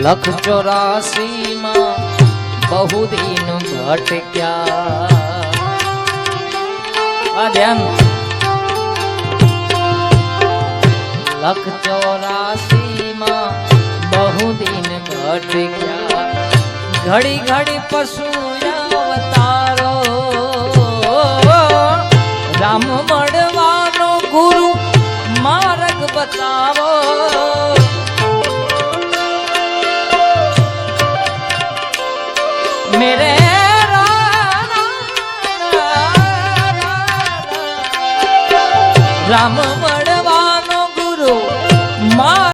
184 માં बहु दिन भटक्या ध्यान 184 માં बहु दिन भटक्या घड़ी घड़ी पशु अवतारो राम मड़वानो गुरु मार्ग बतावो मेरे राम